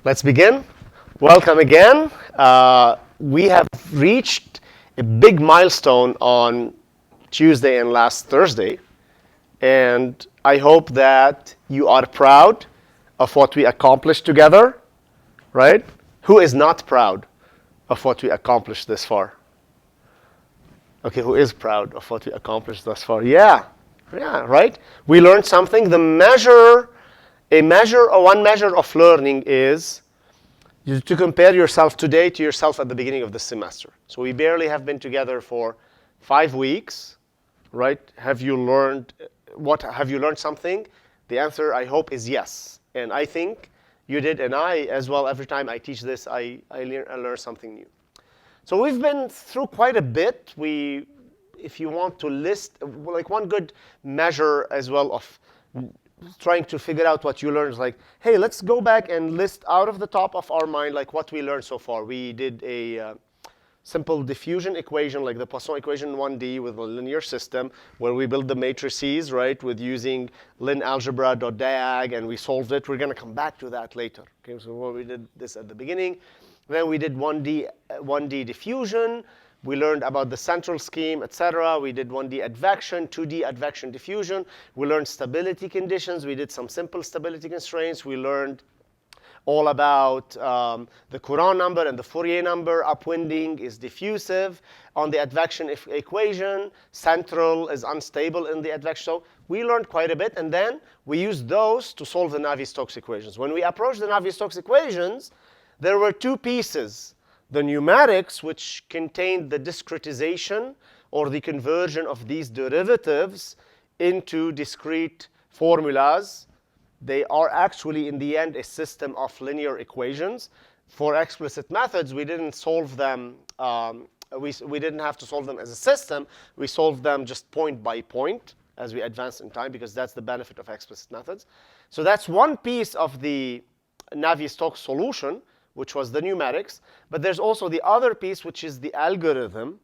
Let's begin. Welcome again. We have reached a big milestone on Tuesday and last Thursday, and I hope that you are proud of what we accomplished together, right? Who is not proud of what we accomplished this far? Okay, who is proud of what we accomplished thus far? Yeah, right? We learned something. One measure of learning is to compare yourself today to yourself at the beginning of the semester. So we barely have been together for 5 weeks, right? Have you learned something? The answer, I hope, is yes. And I think you did, and I as well. Every time I teach this, I learn something new. So we've been through quite a bit. If you want to list, like one good measure as well of trying to figure out what you learned is like, hey, let's go back and list out of the top of our mind like what we learned so far. We did a simple diffusion equation, like the Poisson equation 1D with a linear system, where we build the matrices, right, with using lin algebra.diag, and we solved it. We're going to come back to that later. Okay, so we did this at the beginning. Then we did 1D diffusion. We learned about the central scheme, etc. We did 1D advection, 2D advection diffusion. We learned stability conditions. We did some simple stability constraints. We learned all about the Courant number and the Fourier number. Upwinding is diffusive on the advection equation. Central is unstable in the advection. So we learned quite a bit. And then we used those to solve the Navier-Stokes equations. When we approached the Navier-Stokes equations, there were two pieces. The numerics, which contained the discretization or the conversion of these derivatives into discrete formulas. They are actually, in the end, a system of linear equations. For explicit methods, we didn't solve them. We didn't have to solve them as a system. We solved them just point by point as we advance in time, because that's the benefit of explicit methods. So that's one piece of the Navier-Stokes solution, which was the numerics. But there's also the other piece, which is the algorithm.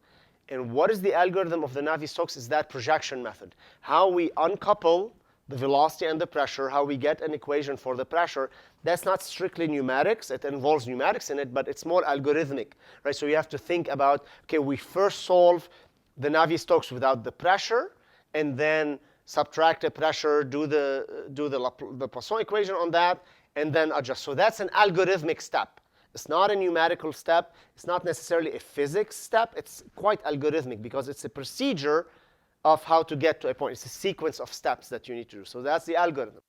And what is the algorithm of the Navier-Stokes is that projection method. How we uncouple the velocity and the pressure, how we get an equation for the pressure. That's not strictly numerics. It involves numerics in it, but it's more algorithmic, right? So you have to think about, okay, we first solve the Navier-Stokes without the pressure, and then subtract the pressure, do the Poisson equation on that, and then adjust. So that's an algorithmic step. It's not a numerical step. It's not necessarily a physics step. It's quite algorithmic because it's a procedure of how to get to a point. It's a sequence of steps that you need to do. So that's the algorithm.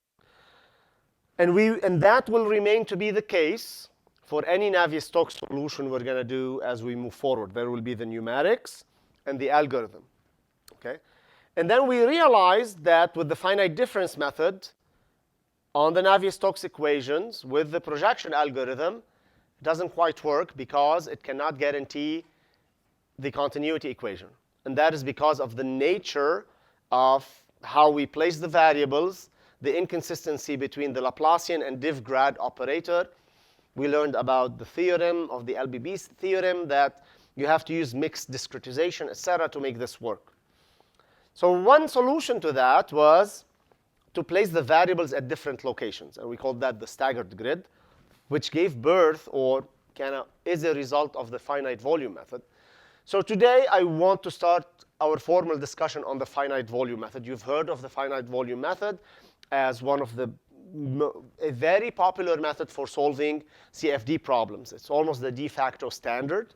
And that will remain to be the case for any Navier-Stokes solution we're going to do as we move forward. There will be the numerics and the algorithm. Okay? And then we realized that with the finite difference method, on the Navier-Stokes equations with the projection algorithm, it doesn't quite work because it cannot guarantee the continuity equation. And that is because of the nature of how we place the variables, the inconsistency between the Laplacian and div-grad operator. We learned about the theorem of the LBB theorem that you have to use mixed discretization, etc., to make this work. So one solution to that was to place the variables at different locations. And we called that the staggered grid, which gave birth or kind of is a result of the finite volume method. So today, I want to start our formal discussion on the finite volume method. You've heard of the finite volume method as one of a very popular method for solving CFD problems. It's almost the de facto standard.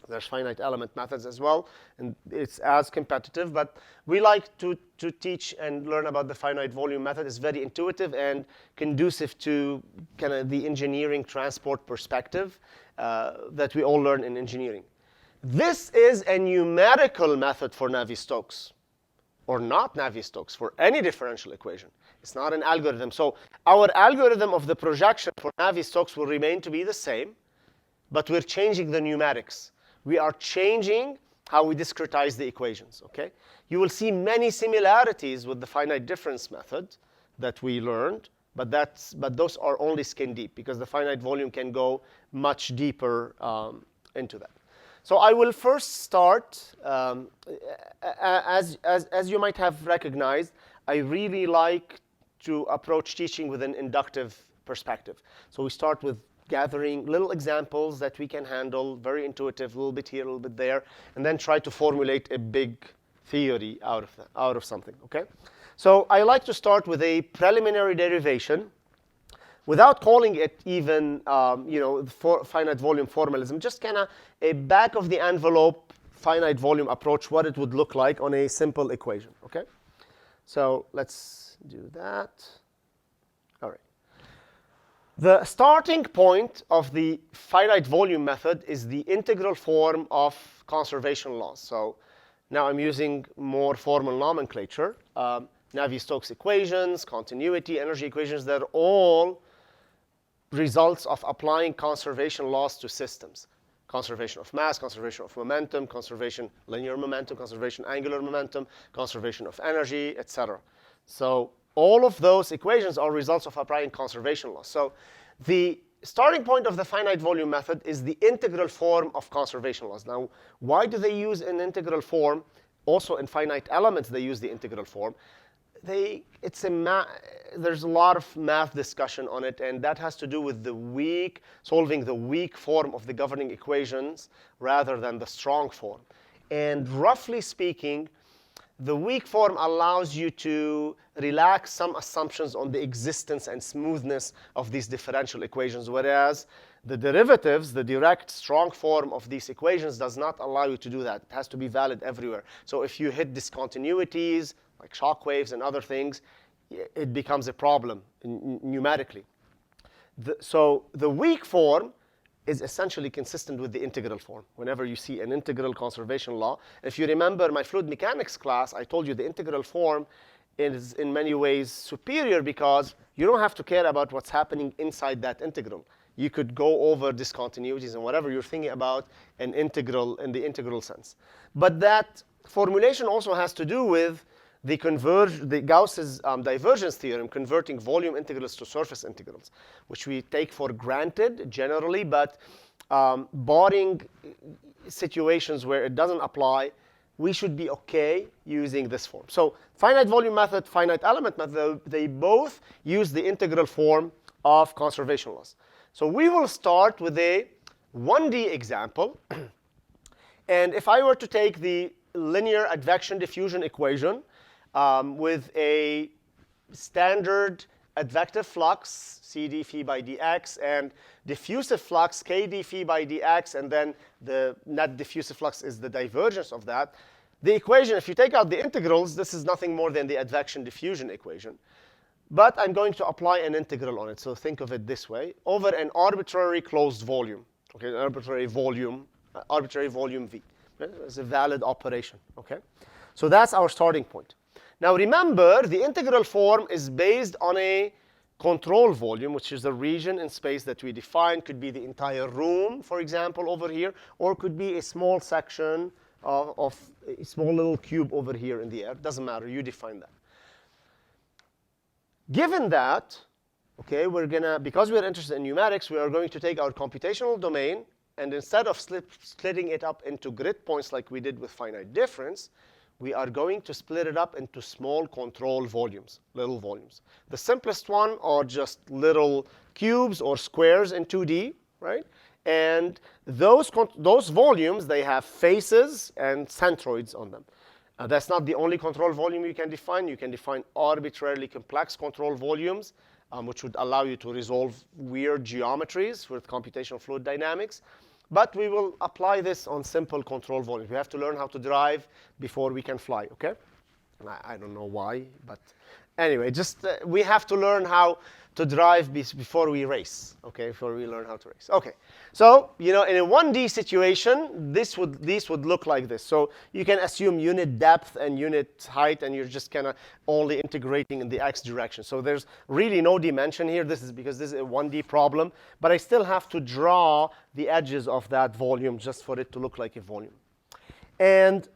There's finite element methods as well, and it's as competitive. But we like to teach and learn about the finite volume method. It's very intuitive and conducive to kind of the engineering transport perspective that we all learn in engineering. This is a numerical method for Navier-Stokes, or not Navier-Stokes, for any differential equation. It's not an algorithm. So our algorithm of the projection for Navier-Stokes will remain to be the same, but we're changing the numerics. We are changing how we discretize the equations, okay? You will see many similarities with the finite difference method that we learned, but those are only skin deep because the finite volume can go much deeper into that. So I will first start, as you might have recognized, I really like to approach teaching with an inductive perspective. So we start with gathering little examples that we can handle, very intuitive, a little bit here, a little bit there, and then try to formulate a big theory out of something, okay? So I like to start with a preliminary derivation without calling it even, finite volume formalism, just kind of a back of the envelope finite volume approach, what it would look like on a simple equation, okay? So let's do that. All right. The starting point of the finite volume method is the integral form of conservation laws. So now I'm using more formal nomenclature. Navier-Stokes equations, continuity, energy equations, they're all results of applying conservation laws to systems. Conservation of mass, conservation of momentum, conservation linear momentum, conservation angular momentum, conservation of energy, etc. So all of those equations are results of applying conservation laws. So the starting point of the finite volume method is the integral form of conservation laws. Now, why do they use an integral form? Also in finite elements, they use the integral form. There's a lot of math discussion on it, and that has to do with solving the weak form of the governing equations rather than the strong form. And roughly speaking, the weak form allows you to relax some assumptions on the existence and smoothness of these differential equations, whereas the derivatives, the direct strong form of these equations, does not allow you to do that. It has to be valid everywhere. So if you hit discontinuities, like shock waves and other things, it becomes a problem numerically. So the weak form is essentially consistent with the integral form. Whenever you see an integral conservation law, if you remember my fluid mechanics class, I told you the integral form is in many ways superior because you don't have to care about what's happening inside that integral. You could go over discontinuities and whatever you're thinking about an integral in the integral sense. But that formulation also has to do with the Gauss's divergence theorem, converting volume integrals to surface integrals, which we take for granted generally, but barring situations where it doesn't apply, we should be OK using this form. So finite volume method, finite element method, they both use the integral form of conservation laws. So we will start with a 1D example. And if I were to take the linear advection diffusion equation, with a standard advective flux, c d phi by dx, and diffusive flux, k d phi by dx, and then the net diffusive flux is the divergence of that. The equation, if you take out the integrals, this is nothing more than the advection diffusion equation. But I'm going to apply an integral on it. So think of it this way. Over an arbitrary closed volume, okay, an arbitrary volume V. It's a valid operation, okay? So that's our starting point. Now remember, the integral form is based on a control volume, which is a region in space that we define. Could be the entire room, for example, over here, or could be a small section of a small little cube over here in the air. Doesn't matter, you define that. Given that, okay, because we're interested in numerics, we are going to take our computational domain, and instead of splitting it up into grid points like we did with finite difference, we are going to split it up into small control volumes, little volumes. The simplest one are just little cubes or squares in 2D, right? And those volumes, they have faces and centroids on them. That's not the only control volume you can define. You can define arbitrarily complex control volumes, which would allow you to resolve weird geometries with computational fluid dynamics. But we will apply this on simple control volumes. We have to learn how to drive before we can fly, OK? I don't know why, but anyway, just we have to learn how to drive before we race, OK, before we learn how to race. OK, so in a 1D situation, these would look like this. So you can assume unit depth and unit height, and you're just kind of only integrating in the x direction. So there's really no dimension here. This is because this is a 1D problem. But I still have to draw the edges of that volume just for it to look like a volume. And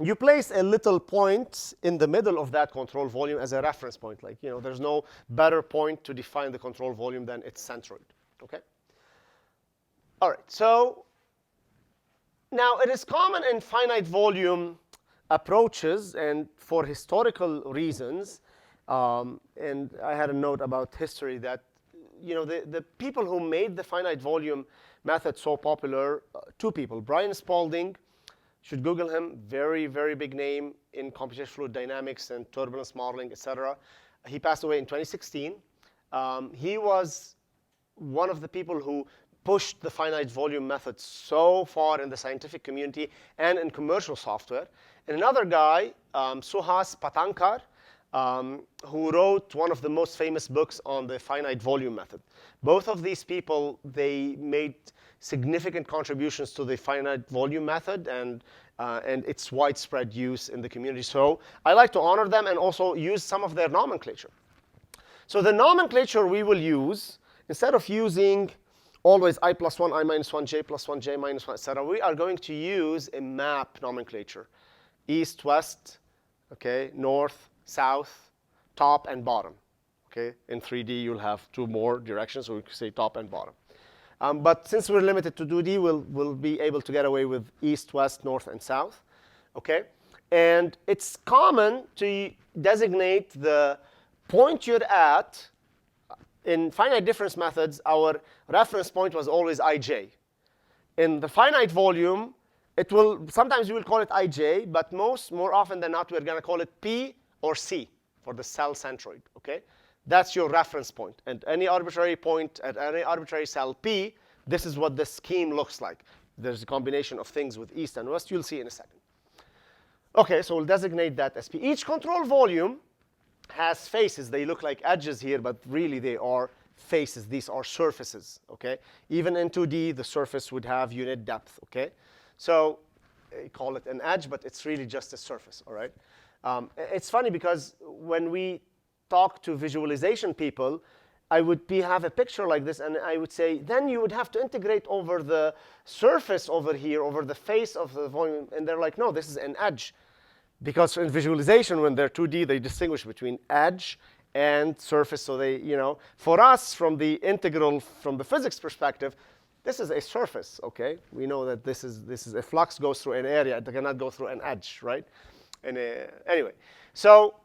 you place a little point in the middle of that control volume as a reference point. Like, there's no better point to define the control volume than its centroid, OK? All right, so now it is common in finite volume approaches, and for historical reasons, and I had a note about history that the people who made the finite volume method so popular, two people. Brian Spalding, should Google him, very, very big name in computational fluid dynamics and turbulence modeling, et cetera. He passed away in 2016. He was one of the people who pushed the finite volume method so far in the scientific community and in commercial software. And another guy, Suhas Patankar, who wrote one of the most famous books on the finite volume method. Both of these people, they made significant contributions to the finite volume method and its widespread use in the community. So I like to honor them and also use some of their nomenclature. So the nomenclature we will use, instead of using always I plus 1, I minus 1, j plus 1, j minus 1, et cetera, we are going to use a map nomenclature. East, west, okay, north, south, top, and bottom. Okay, in 3D, you'll have two more directions, so we can say top and bottom. But since we're limited to 2D, we'll be able to get away with east, west, north, and south. Okay, and it's common to designate the point you're at. In finite difference methods, our reference point was always ij. In the finite volume, sometimes we will call it ij, but more often than not, we're going to call it p or c for the cell centroid. Okay, that's your reference point. And any arbitrary point at any arbitrary cell p, this is what the scheme looks like. There's a combination of things with east and west. You'll see in a second. Okay, so we'll designate that as p. Each control volume has faces. They look like edges here, but really they are faces. These are surfaces. Okay, even in 2D, the surface would have unit depth. Okay, so call it an edge, but it's really just a surface. All right. It's funny because when we talk to visualization people, I would have a picture like this, and I would say, then you would have to integrate over the surface over here, over the face of the volume. And they're like, no, this is an edge. Because in visualization, when they're 2D, they distinguish between edge and surface. So they, for us, from the integral, from the physics perspective, this is a surface, okay? We know that this is a flux goes through an area. It cannot go through an edge, right? And anyway, so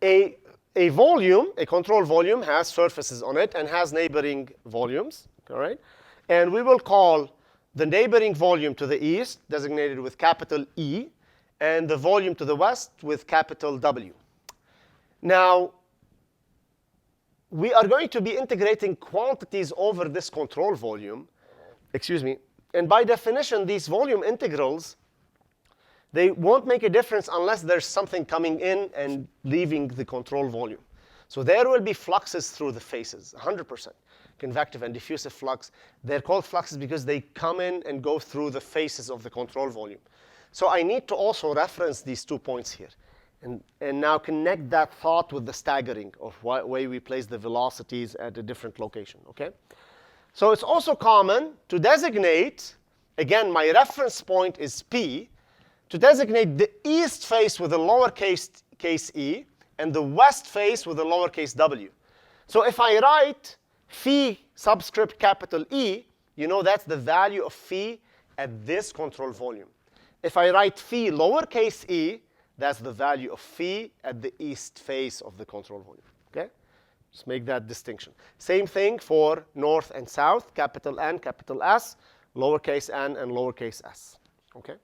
a volume, a control volume, has surfaces on it and has neighboring volumes, all right? And we will call the neighboring volume to the east, designated with capital E, and the volume to the west with capital W. Now, we are going to be integrating quantities over this control volume, and by definition, these volume integrals, they won't make a difference unless there's something coming in and leaving the control volume. So there will be fluxes through the faces, 100%. Convective and diffusive flux. They're called fluxes because they come in and go through the faces of the control volume. So I need to also reference these 2 points here. And now connect that thought with the staggering of what way we place the velocities at a different location, okay? So it's also common to designate, again, my reference point is P, to designate the east face with a lowercase e and the west face with a lowercase w. So if I write phi subscript capital E, that's the value of phi at this control volume. If I write phi lowercase e, that's the value of phi at the east face of the control volume, okay? Just make that distinction. Same thing for north and south, capital N, capital S, lowercase n, and lowercase s, okay?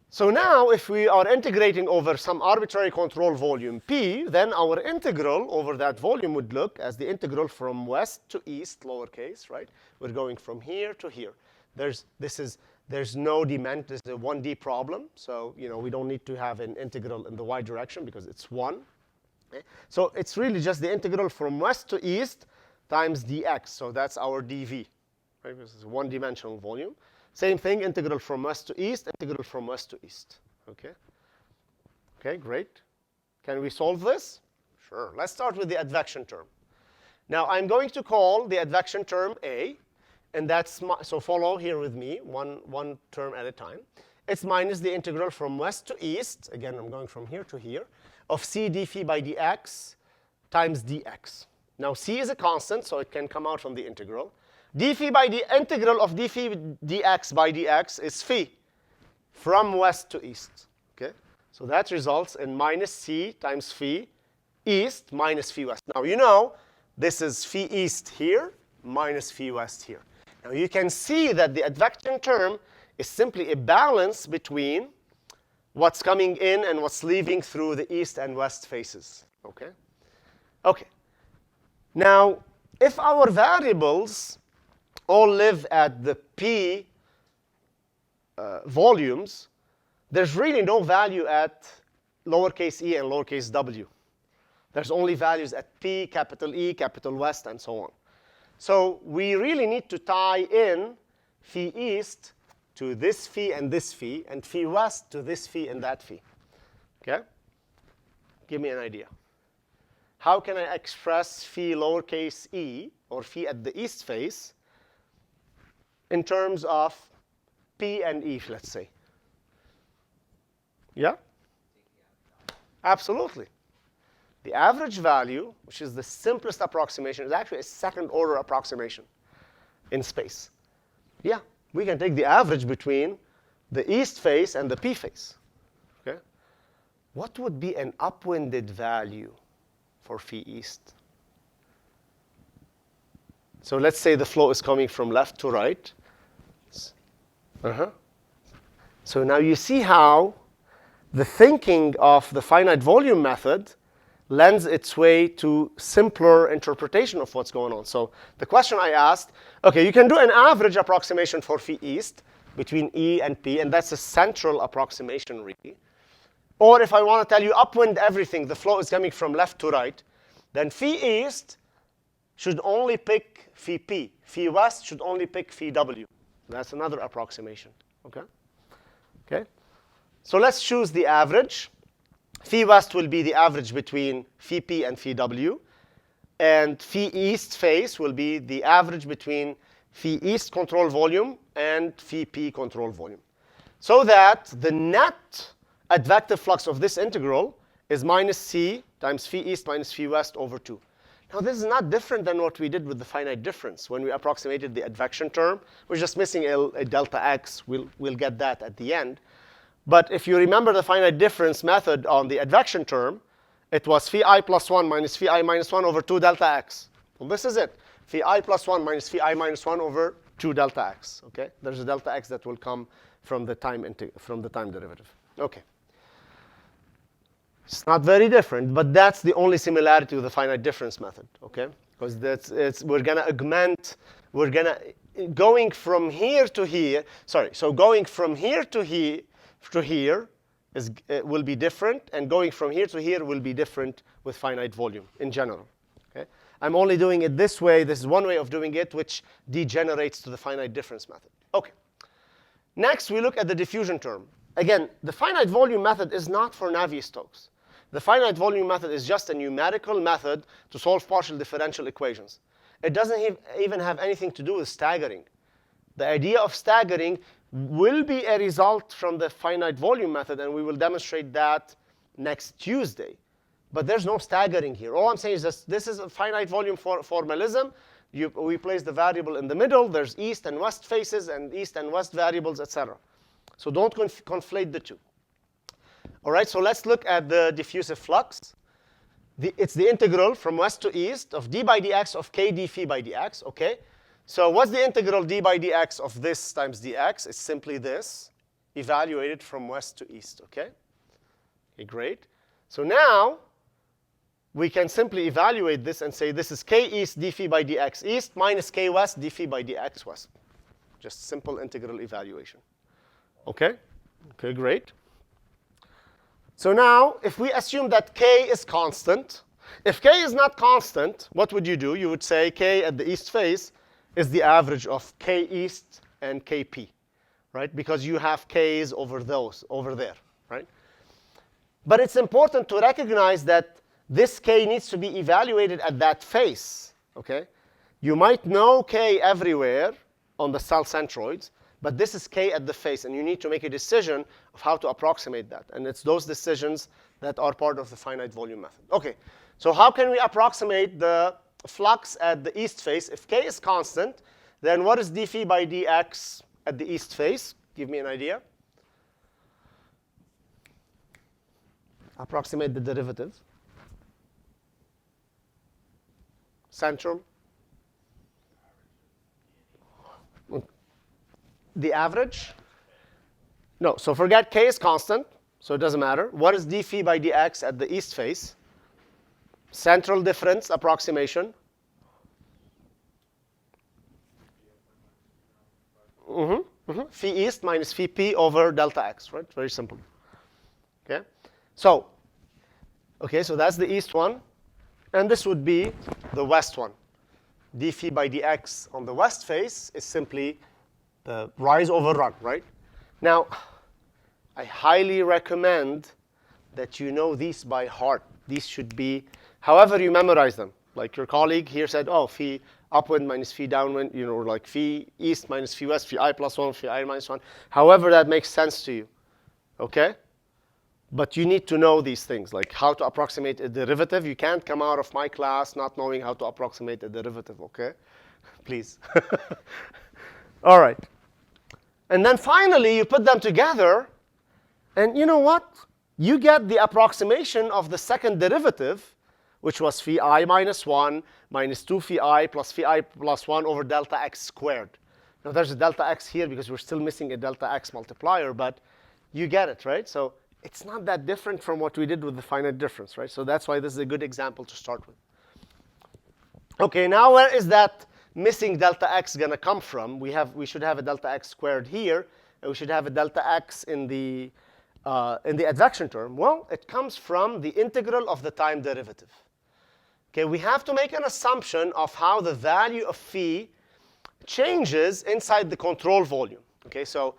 So now, if we are integrating over some arbitrary control volume P, then our integral over that volume would look as the integral from west to east, lowercase, right? We're going from here to here. There's no dimension. This is a 1D problem. So we don't need to have an integral in the y direction because it's 1. Okay? So it's really just the integral from west to east times dx. So that's our dv. Right? This is a one-dimensional volume. Same thing, integral from west to east, integral from west to east. Okay? Okay, great. Can we solve this? Sure. Let's start with the advection term. Now, I'm going to call the advection term A. And that's, so follow here with me, one term at a time. It's minus the integral from west to east. Again, I'm going from here to here, of c d phi by dx times dx. Now, c is a constant, so it can come out from the integral. D phi by the integral of d phi dx by dx is phi from west to east. Okay? So that results in minus c times phi east minus phi west. Now, This is phi east here minus phi west here. Now you can see that the advection term is simply a balance between what's coming in and what's leaving through the east and west faces. Okay? Okay. Now, if our variables all live at the p volumes, there's really no value at lowercase e and lowercase w. There's only values at p, capital E, capital West, and so on. So we really need to tie in phi east to this phi and phi west to this phi and that phi. Okay? Give me an idea. How can I express phi lowercase e, or phi at the east face, in terms of p and e, let's say? Yeah? Absolutely. The average value, which is the simplest approximation, is actually a second-order approximation in space. Yeah, we can take the average between the east face and the p face. Okay? What would be an upwinded value for phi east? So let's say the flow is coming from left to right. So now you see how the thinking of the finite volume method lends its way to simpler interpretation of what's going on. So the question I asked, okay, you can do an average approximation for phi east between E and P, and that's a central approximation really. Or if I want to tell you upwind everything, the flow is coming from left to right, then phi east should only pick phi P. Phi west should only pick phi W. That's another approximation, okay? Okay? So let's choose the average. Phi west will be the average between phi P and phi W. And phi east phase will be the average between phi east control volume and phi P control volume. So that the net advective flux of this integral is minus C times phi east minus phi west over 2. Now, this is not different than what we did with the finite difference. When we approximated the advection term, we're just missing a delta x. We'll get that at the end. But if you remember the finite difference method on the advection term, it was phi I plus 1 minus phi I minus 1 over 2 delta x. Well, this is it. Phi I plus 1 minus phi I minus 1 over 2 delta x. Okay? There's a delta x that will come from the time derivative. Okay. It's not very different, but that's the only similarity with the finite difference method, okay? Because we're going to augment, going from here to here, so going from here to here will be different, and going from here to here will be different with finite volume in general, okay? I'm only doing it this way. This is one way of doing it, which degenerates to the finite difference method. Okay. Next, we look at the diffusion term. Again, the finite volume method is not for Navier-Stokes. The finite volume method is just a numerical method to solve partial differential equations. It doesn't even have anything to do with staggering. The idea of staggering will be a result from the finite volume method, and we will demonstrate that next Tuesday. But there's no staggering here. All I'm saying is this is a finite volume formalism. We place the variable in the middle. There's east and west faces and east and west variables, etc. So don't conflate the two. All right, so let's look at the diffusive flux. It's the integral from west to east of d by dx of k d phi by dx, okay? So what's the integral d by dx of this times dx? It's simply this, evaluated from west to east, okay? Okay, great. So now, we can simply evaluate this and say this is k east d phi by dx east minus k west d phi by dx west. Just simple integral evaluation. Okay? Okay, great. So now, if we assume that k is constant, if k is not constant, what would you do? You would say k at the east face is the average of k east and kp, right? Because you have k's over there, right? But it's important to recognize that this k needs to be evaluated at that face, okay? You might know k everywhere on the cell centroids, but this is k at the face, and you need to make a decision of how to approximate that. And it's those decisions that are part of the finite volume method. Okay, so how can we approximate the flux at the east face? If k is constant, then what is d phi by dx at the east face? Give me an idea. Approximate the derivative. Central? The average? No, so forget k is constant, so it doesn't matter. What is d phi by dx at the east face? Central difference approximation. Phi east minus phi p over delta x, right? Very simple. Okay, so that's the east one, and this would be the west one. D phi by dx on the west face is simply the rise over run, right? Now, I highly recommend that you know these by heart. These should be, however you memorize them. Like your colleague here said, oh, phi upwind minus phi downwind, like phi east minus phi west, phi I plus 1, phi I minus 1. However that makes sense to you, okay? But you need to know these things, like how to approximate a derivative. You can't come out of my class not knowing how to approximate a derivative, okay? Please. All right. And then finally, you put them together, and you know what? You get the approximation of the second derivative, which was phi I minus 1 minus 2 phi I plus 1 over delta x squared. Now, there's a delta x here because we're still missing a delta x multiplier, but you get it, right? So it's not that different from what we did with the finite difference, right? So that's why this is a good example to start with. OK, now where is that missing delta x going to come from? We should have a delta x squared here, and we should have a delta x in the advection term. Well, it comes from the integral of the time derivative. Okay, we have to make an assumption of how the value of phi changes inside the control volume. Okay, so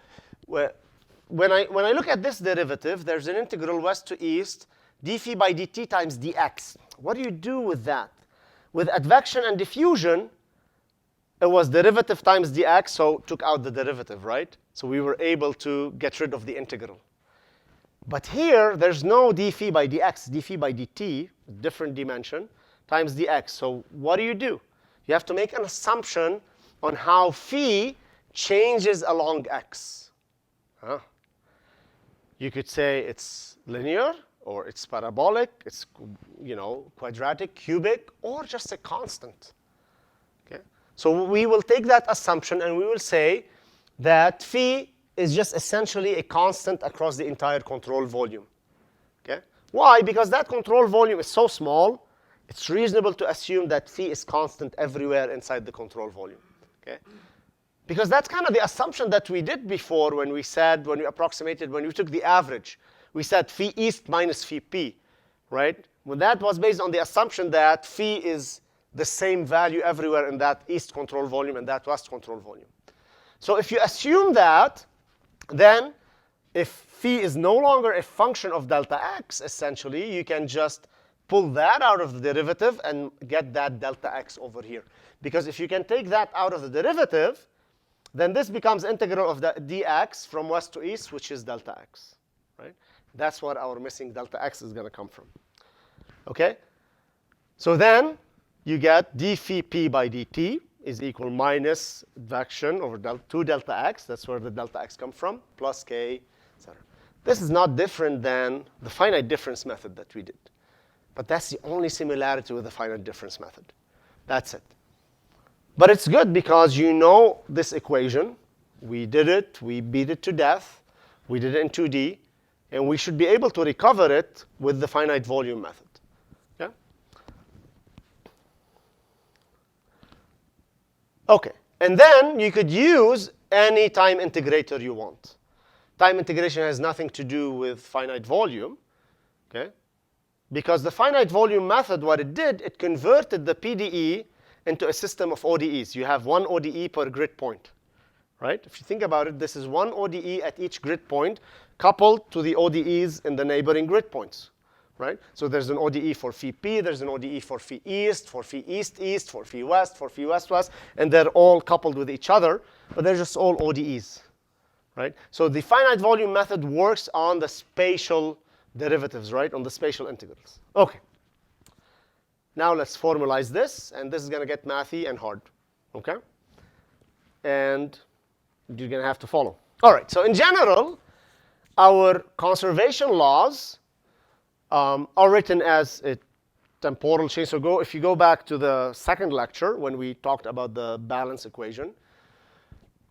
when I look at this derivative, there's an integral west to east, d phi by dt times dx. What do you do with that? With advection and diffusion, it was derivative times dx, so took out the derivative, right? So we were able to get rid of the integral. But here, there's no d phi by dx, d phi by dt, different dimension, times dx. So what do? You have to make an assumption on how phi changes along x. You could say it's linear, or it's parabolic, it's quadratic, cubic, or just a constant. Okay? So we will take that assumption, and we will say that phi is just essentially a constant across the entire control volume. Okay? Why? Because that control volume is so small, it's reasonable to assume that phi is constant everywhere inside the control volume. Okay? Because that's kind of the assumption that we did before when we took the average. We said phi east minus phi p, right? Well, that was based on the assumption that phi is the same value everywhere in that east control volume and that west control volume. So if you assume that, then if phi is no longer a function of delta x, essentially, you can just pull that out of the derivative and get that delta x over here. Because if you can take that out of the derivative, then this becomes integral of the dx from west to east, which is delta x, right? That's what our missing delta x is going to come from. OK? So then you get d phi p by dt is equal minus advection over 2 delta x. That's where the delta x comes from, plus k, etc. This is not different than the finite difference method that we did. But that's the only similarity with the finite difference method. That's it. But it's good because you know this equation. We did it. We beat it to death. We did it in 2D. And we should be able to recover it with the finite volume method. Yeah? OK. And then you could use any time integrator you want. Time integration has nothing to do with finite volume. Okay? Because the finite volume method, what it did, it converted the PDE into a system of ODEs. You have one ODE per grid point, right? If you think about it, this is one ODE at each grid point coupled to the ODEs in the neighboring grid points, right? So there's an ODE for phi p, there's an ODE for phi east, for phi east-east, for phi west, for phi west-west, and they're all coupled with each other, but they're just all ODEs, right? So the finite volume method works on the spatial derivatives, right, on the spatial integrals. OK. Now let's formalize this, and this is going to get mathy and hard, OK? And you're going to have to follow. All right, so in general, our conservation laws are written as a temporal change. So if you go back to the second lecture when we talked about the balance equation,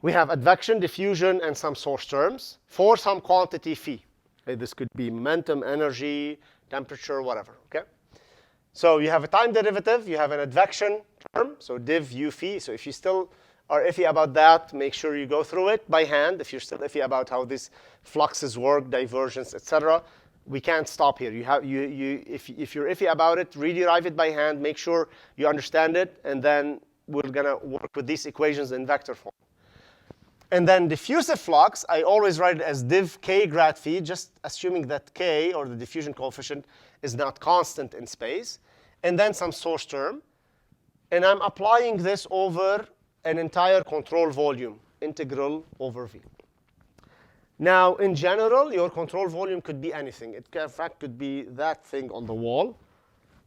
we have advection, diffusion, and some source terms for some quantity phi. Okay, this could be momentum, energy, temperature, whatever. Okay. So you have a time derivative, you have an advection term, so div u phi. So if you still are iffy about that, make sure you go through it by hand. If you're still iffy about how these fluxes work, divergence, etc., we can't stop here. If you're iffy about it, rederive it by hand, make sure you understand it, and then we're gonna work with these equations in vector form. And then diffusive flux, I always write it as div k grad phi, just assuming that k, or the diffusion coefficient, is not constant in space. And then some source term. And I'm applying this over an entire control volume, integral over v. Now, in general, your control volume could be anything. It, in fact, could be that thing on the wall,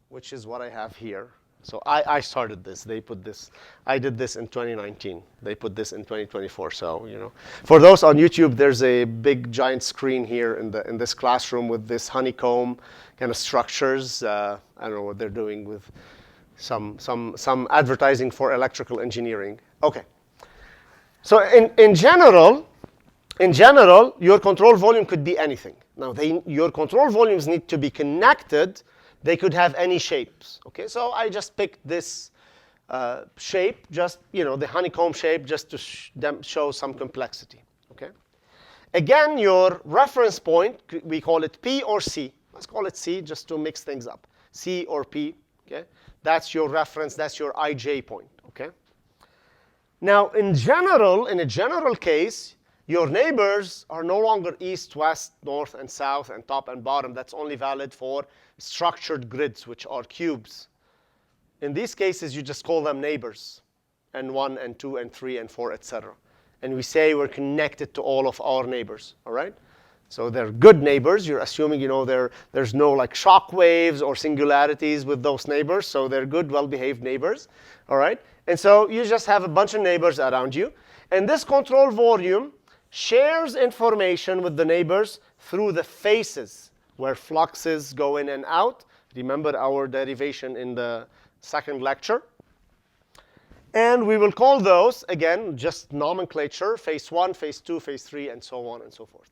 which is what I have here. So I started this. They put this. I did this in 2019. They put this in 2024. So, you know, for those on YouTube, there's a big giant screen here in this classroom with this honeycomb kind of structures. I don't know what they're doing with some advertising for electrical engineering. Okay. So in general, your control volume could be anything. Now, your control volumes need to be connected. They could have any shapes. Okay, so I just picked this shape, just the honeycomb shape, just to show some complexity. Okay. Again, your reference point, we call it P or C. Let's call it C just to mix things up. C or P. Okay, that's your reference. That's your IJ point. Okay. Now, in a general case, your neighbors are no longer east, west, north, and south, and top and bottom. That's only valid for structured grids, which are cubes. In these cases, you just call them neighbors, N1, N2, N3, N4, etc. And we say we're connected to all of our neighbors, all right? So they're good neighbors. You're assuming, there's no like shock waves or singularities with those neighbors. So they're good, well-behaved neighbors, all right? And so you just have a bunch of neighbors around you. And this control volume shares information with the neighbors through the faces where fluxes go in and out. Remember our derivation in the second lecture. And we will call those, again, just nomenclature, phase 1, phase 2, phase 3, and so on and so forth.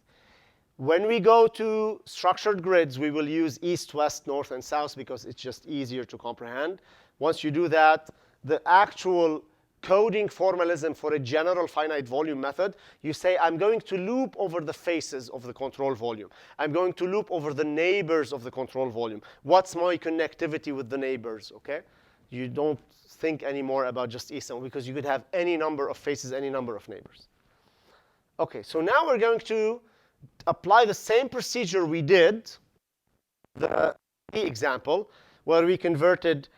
When we go to structured grids, we will use east, west, north, and south because it's just easier to comprehend. Once you do that, the actual coding formalism for a general finite volume method, you say, I'm going to loop over the faces of the control volume. I'm going to loop over the neighbors of the control volume. What's my connectivity with the neighbors, okay? You don't think anymore about just east and west because you could have any number of faces, any number of neighbors. Okay, so now we're going to apply the same procedure we did, the example, where we converted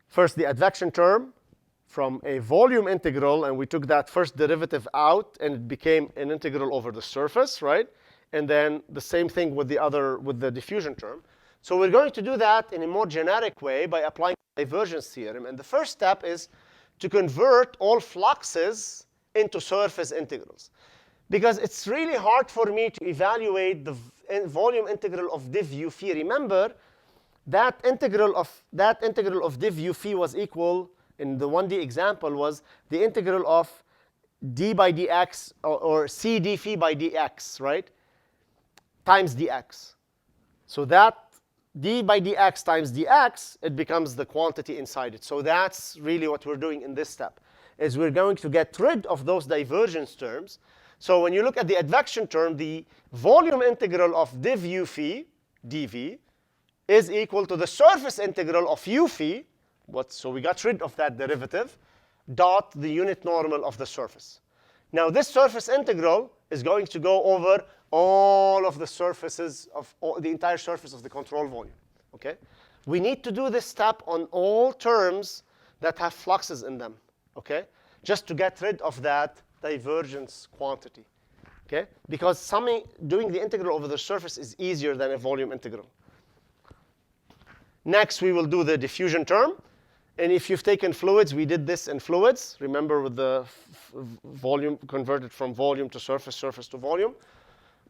first the advection term from a volume integral, and we took that first derivative out, and it became an integral over the surface, right? And then the same thing with the diffusion term. So we're going to do that in a more generic way by applying the divergence theorem. And the first step is to convert all fluxes into surface integrals. Because it's really hard for me to evaluate the volume integral of div u phi. Remember, that integral of div u phi was equal, in the 1D example, was the integral of d by dx, or c d phi by dx, right? Times dx. So that d by dx times dx, it becomes the quantity inside it. So that's really what we're doing in this step, is we're going to get rid of those divergence terms. So when you look at the advection term, the volume integral of div u phi, dv, is equal to the surface integral of u phi. So we got rid of that derivative, dot the unit normal of the surface. Now this surface integral is going to go over all of the surfaces of the entire surface of the control volume. Okay? We need to do this step on all terms that have fluxes in them. Okay? Just to get rid of that divergence quantity. Okay? Because doing the integral over the surface is easier than a volume integral. Next, we will do the diffusion term. And if you've taken fluids, we did this in fluids. Remember, with the volume converted from volume to surface, surface to volume.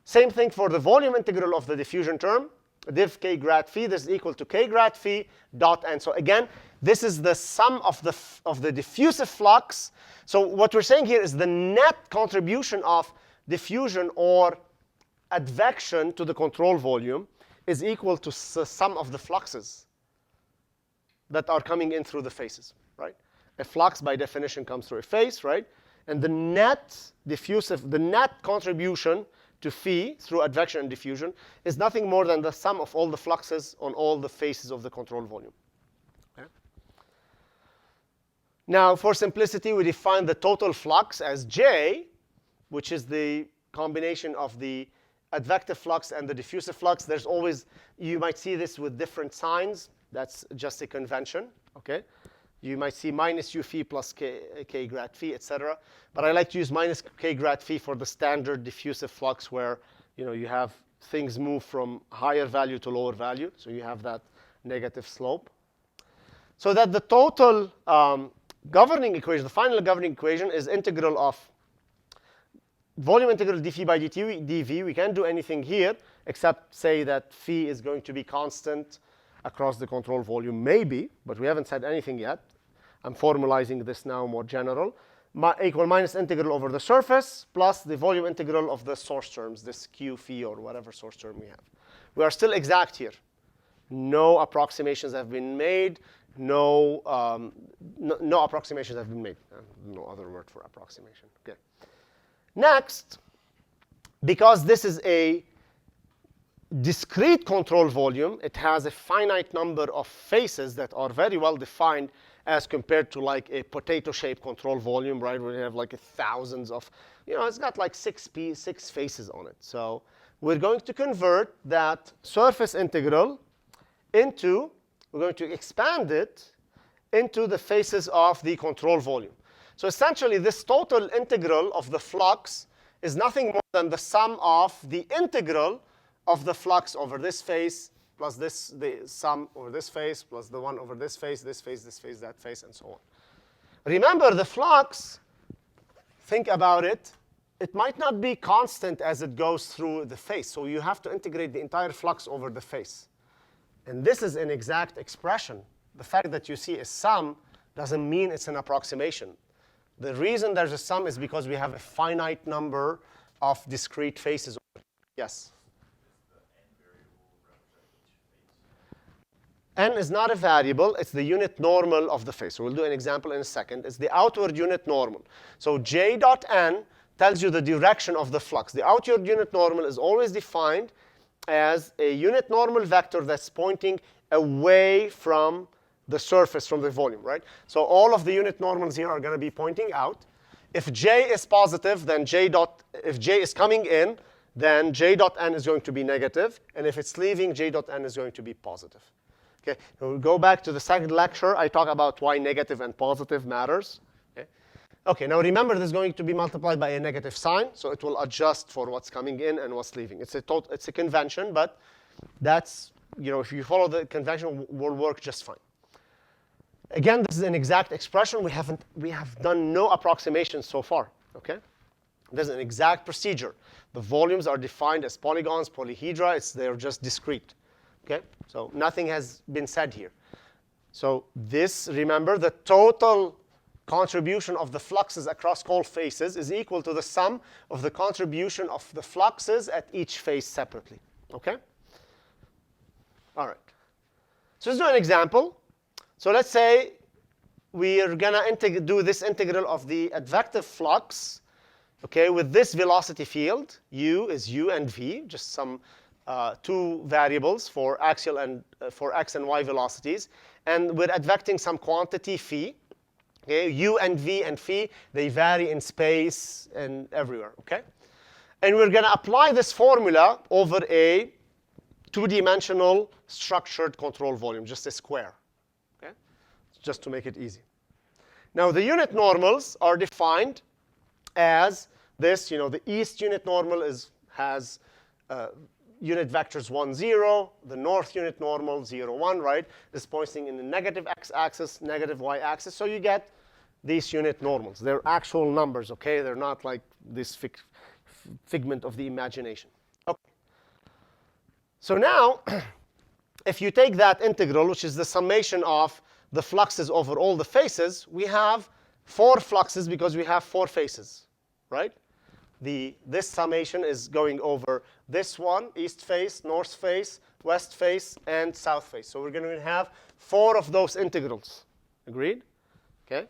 Same thing for the volume integral of the diffusion term. div k grad phi, this is equal to k grad phi dot n. So again, this is the sum of the diffusive flux. So what we're saying here is the net contribution of diffusion or advection to the control volume is equal to the sum of the fluxes that are coming in through the faces, right? A flux, by definition, comes through a face, right? And the net contribution to phi through advection and diffusion is nothing more than the sum of all the fluxes on all the faces of the control volume. Okay? Now, for simplicity, we define the total flux as J, which is the combination of the advective flux and the diffusive flux. There's always, you might see this with different signs. That's just a convention, okay? You might see minus u phi plus k grad phi, et cetera. But I like to use minus k grad phi for the standard diffusive flux where you have things move from higher value to lower value. So you have that negative slope. So that the total governing equation, the final governing equation, is integral of volume integral d phi by dv. We can't do anything here except say that phi is going to be constant across the control volume, maybe, but we haven't said anything yet. I'm formalizing this now more general. Equal minus integral over the surface plus the volume integral of the source terms, this q phi or whatever source term we have. We are still exact here. No approximations have been made. No approximations have been made. No other word for approximation. Okay. Next, because this is a discrete control volume, it has a finite number of faces that are very well defined as compared to like a potato-shaped control volume, right, where you have like thousands of, it's got like six faces on it. So we're going to convert that surface integral into, we're going to expand it into the faces of the control volume. So essentially, this total integral of the flux is nothing more than the sum of the integral of the flux over this face plus the sum over this face plus the one over this face, this face, this face, that face, and so on. Remember, the flux, think about it, it might not be constant as it goes through the face. So you have to integrate the entire flux over the face. And this is an exact expression. The fact that you see a sum doesn't mean it's an approximation. The reason there's a sum is because we have a finite number of discrete faces. Yes? N is not a variable. It's the unit normal of the face. So we'll do an example in a second. It's the outward unit normal. So J dot N tells you the direction of the flux. The outward unit normal is always defined as a unit normal vector that's pointing away from the surface, from the volume, right? So all of the unit normals here are going to be pointing out. If J is positive, then if J is coming in, then J dot N is going to be negative. And if it's leaving, J dot N is going to be positive. Okay, we'll go back to the second lecture. I talk about why negative and positive matters. Okay, now remember this is going to be multiplied by a negative sign, so it will adjust for what's coming in and what's leaving. It's a convention, but that's, if you follow the convention, will work just fine. Again, this is an exact expression. We have done no approximations so far. Okay, there's an exact procedure. The volumes are defined as polygons, polyhedra. They're just discrete. Okay, so nothing has been said here. So this, remember, the total contribution of the fluxes across all faces is equal to the sum of the contribution of the fluxes at each face separately. Okay? All right. So let's do an example. So let's say we are going to do this integral of the advective flux, okay, with this velocity field. U is u and v, just some two variables for axial and for x and y velocities. And we're advecting some quantity phi. Okay, u and v and phi, they vary in space and everywhere. Okay? And we're going to apply this formula over a two-dimensional structured control volume, just a square. Okay? Just to make it easy. Now, the unit normals are defined as this. The east unit normal has unit vectors 1, 0. The north unit normal, 0, 1, right? This pointing in the negative x-axis, negative y-axis. So you get these unit normals. They're actual numbers, okay? They're not like this figment of the imagination. Okay. So now, if you take that integral, which is the summation of the fluxes over all the faces, we have 4 fluxes because we have 4 faces, right? This summation is going over this one, east face, north face, west face, and south face. So we're going to have 4 of those integrals. Agreed? Okay.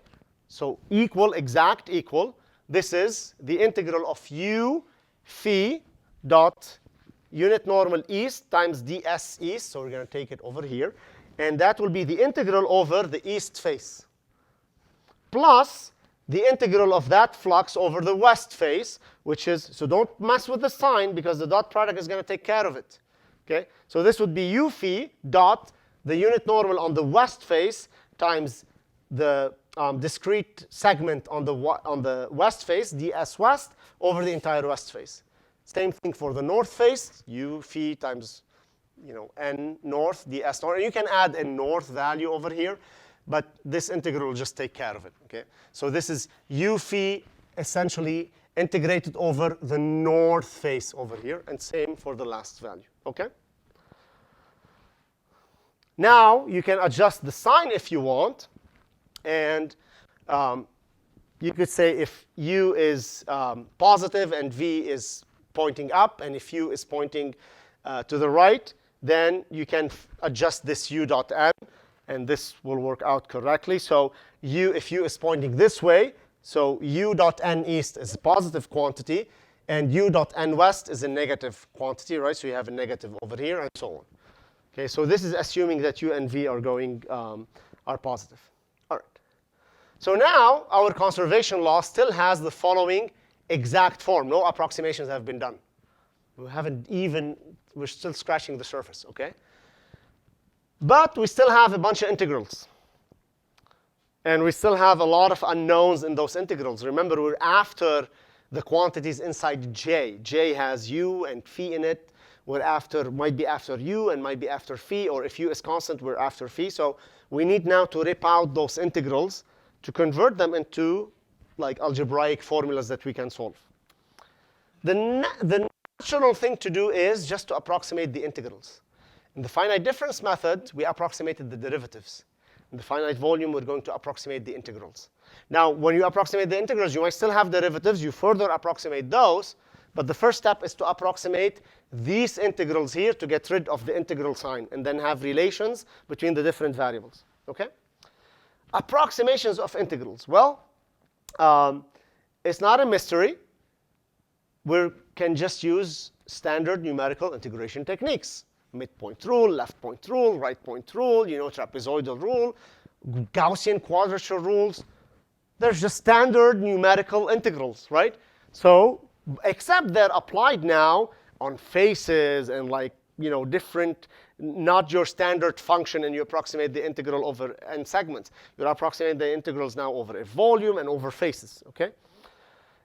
So equal, exact, equal. This is the integral of u phi dot unit normal east times ds east. So we're going to take it over here. And that will be the integral over the east face, plus the integral of that flux over the west face, which is, so don't mess with the sign because the dot product is going to take care of it. Okay? So this would be u phi dot the unit normal on the west face times the discrete segment on the west face, ds west, over the entire west face. Same thing for the north face, u phi times n north, ds north. And you can add a north value over here, but this integral will just take care of it. Okay? So this is u phi essentially integrated over the north face over here, and same for the last value. Okay? Now you can adjust the sign if you want, and you could say if u is positive and v is pointing up, and if u is pointing to the right, then you can adjust this u dot n, and this will work out correctly. So if u is pointing this way, so u dot n east is a positive quantity, and u dot n west is a negative quantity, right? So you have a negative over here, and so on. Okay, so this is assuming that u and v are going are positive. All right. So now our conservation law still has the following exact form. No approximations have been done. We're still scratching the surface, okay? But we still have a bunch of integrals. And we still have a lot of unknowns in those integrals. Remember, we're after the quantities inside J. J has u and phi in it. Might be after u and might be after phi, or if u is constant, we're after phi. So we need now to rip out those integrals to convert them into like algebraic formulas that we can solve. The natural thing to do is just to approximate the integrals. In the finite difference method, we approximated the derivatives. In the finite volume, we're going to approximate the integrals. Now, when you approximate the integrals, you might still have derivatives. You further approximate those. But the first step is to approximate these integrals here to get rid of the integral sign and then have relations between the different variables. Okay? Approximations of integrals. Well, it's not a mystery. We can just use standard numerical integration techniques. Midpoint rule, left point rule, right point rule, trapezoidal rule, Gaussian quadrature rules. There's just standard numerical integrals, right? So, except they're applied now on faces and different, not your standard function, and you approximate the integral over n segments. You approximate the integrals now over a volume and over faces, okay?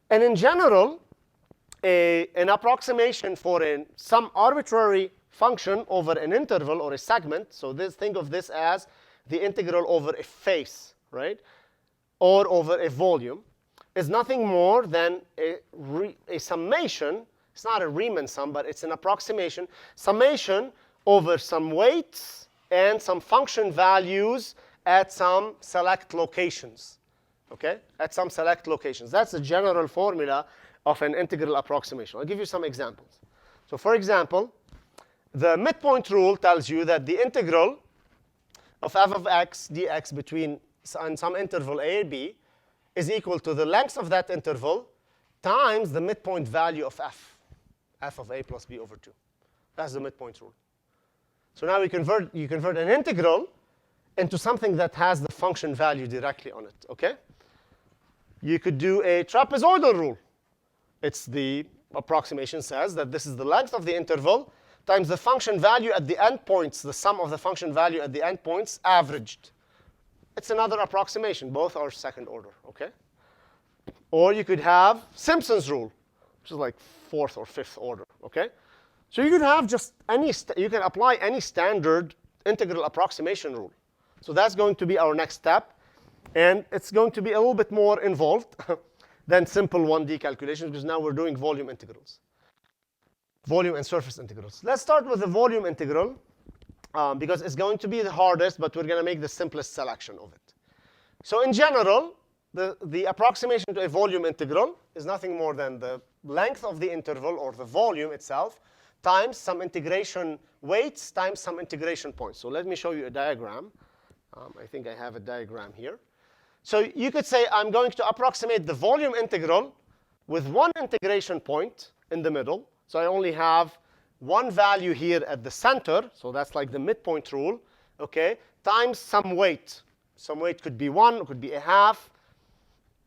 And in general, an approximation for some arbitrary function over an interval or a segment, so think of this as the integral over a face, right? Or over a volume, is nothing more than a summation. It's not a Riemann sum, but it's an approximation. Summation over some weights and some function values at some select locations. Okay? At some select locations. That's the general formula of an integral approximation. I'll give you some examples. So for example, the midpoint rule tells you that the integral of f of x dx between some interval a and b is equal to the length of that interval times the midpoint value of f of a plus b over 2. That's the midpoint rule. So now you convert an integral into something that has the function value directly on it, okay? You could do a trapezoidal rule. It's the approximation says that this is the length of the interval times the function value at the endpoints, the sum of the function value at the endpoints averaged. It's another approximation. Both are second order, okay? Or you could have Simpson's rule, which is like fourth or fifth order, okay? So you could have just you can apply any standard integral approximation rule. So that's going to be our next step. And it's going to be a little bit more involved than simple 1D calculations, because now we're doing volume integrals. volume and surface integrals. Let's start with the volume integral, because it's going to be the hardest, but we're going to make the simplest selection of it. So in general, the approximation to a volume integral is nothing more than the length of the interval, or the volume itself, times some integration weights times some integration points. So let me show you a diagram. I think I have a diagram here. So you could say I'm going to approximate the volume integral with one integration point in the middle. So I only have one value here at the center. So that's like the midpoint rule, okay, times some weight. Some weight could be 1, could be a half.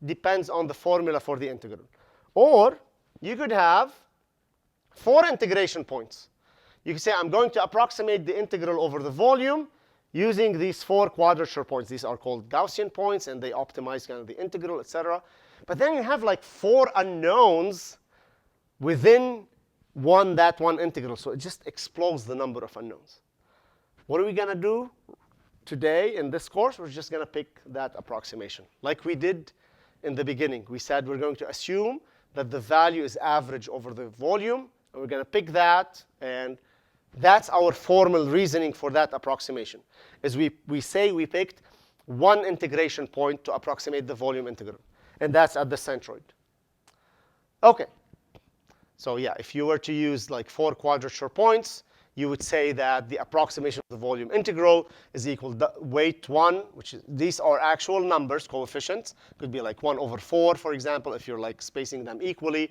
Depends on the formula for the integral. Or you could have 4 integration points. You can say I'm going to approximate the integral over the volume using these 4 quadrature points. These are called Gaussian points, and they optimize kind of the integral, etc. But then you have like 4 unknowns within that one integral. So it just explodes the number of unknowns. What are we going to do today in this course? We're just going to pick that approximation. Like we did in the beginning. We said we're going to assume that the value is average over the volume. And we're going to pick that. And that's our formal reasoning for that approximation. Is we say we picked one integration point to approximate the volume integral. And that's at the centroid. OK. So yeah, if you were to use like 4 quadrature points, you would say that the approximation of the volume integral is equal to weight 1, which is, these are actual numbers, coefficients. Could be like 1 over 4, for example, if you're like spacing them equally.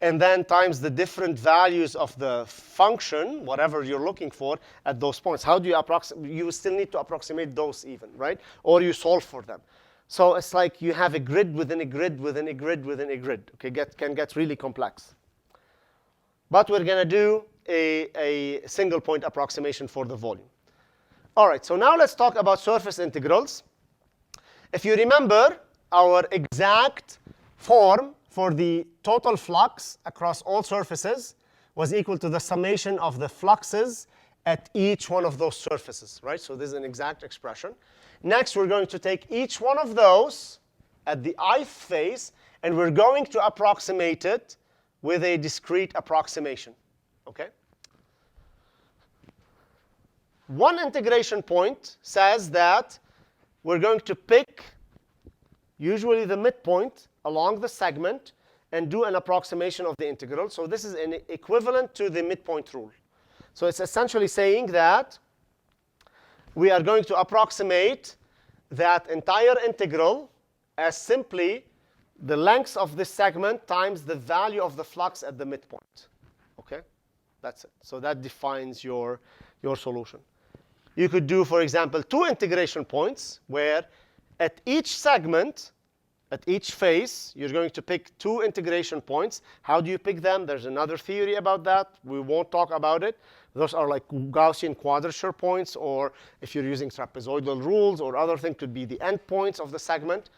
And then times the different values of the function, whatever you're looking for, at those points. How do you approximate? You still need to approximate those even, right? Or you solve for them. So it's like you have a grid within a grid within a grid within a grid. Okay, can get really complex. But we're going to do a single point approximation for the volume. All right, so now let's talk about surface integrals. If you remember, our exact form for the total flux across all surfaces was equal to the summation of the fluxes at each one of those surfaces, right? So this is an exact expression. Next, we're going to take each one of those at the ith phase, and we're going to approximate it with a discrete approximation, okay? One integration point says that we're going to pick usually the midpoint along the segment and do an approximation of the integral. So this is an equivalent to the midpoint rule. So it's essentially saying that we are going to approximate that entire integral as simply the length of this segment times the value of the flux at the midpoint. Okay? That's it. So that defines your solution. You could do, for example, 2 integration points where at each segment, at each phase, you're going to pick 2 integration points. How do you pick them? There's another theory about that. We won't talk about it. Those are like Gaussian quadrature points, or if you're using trapezoidal rules or other thing, could be the endpoints of the segment.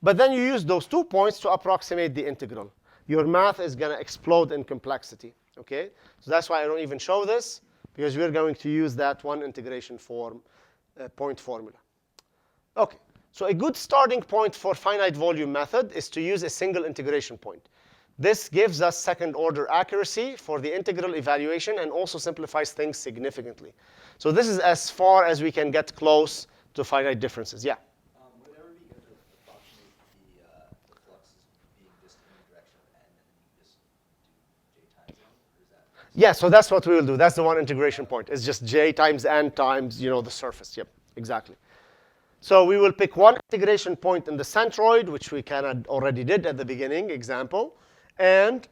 But then you use those 2 points to approximate the integral. Your math is going to explode in complexity. Okay? So that's why I don't even show this, because we're going to use that one integration point formula. Okay. So a good starting point for finite volume method is to use a single integration point. This gives us second-order accuracy for the integral evaluation and also simplifies things significantly. So this is as far as we can get close to finite differences. Yeah? Would it ever be good to approximate the fluxes being discrete direction and then you just do j times n? Or is that? Yeah, so that's what we will do. That's the one integration point. It's just j times n times the surface. Yep, exactly. So we will pick one integration point in the centroid, which we kind of already did at the beginning example. And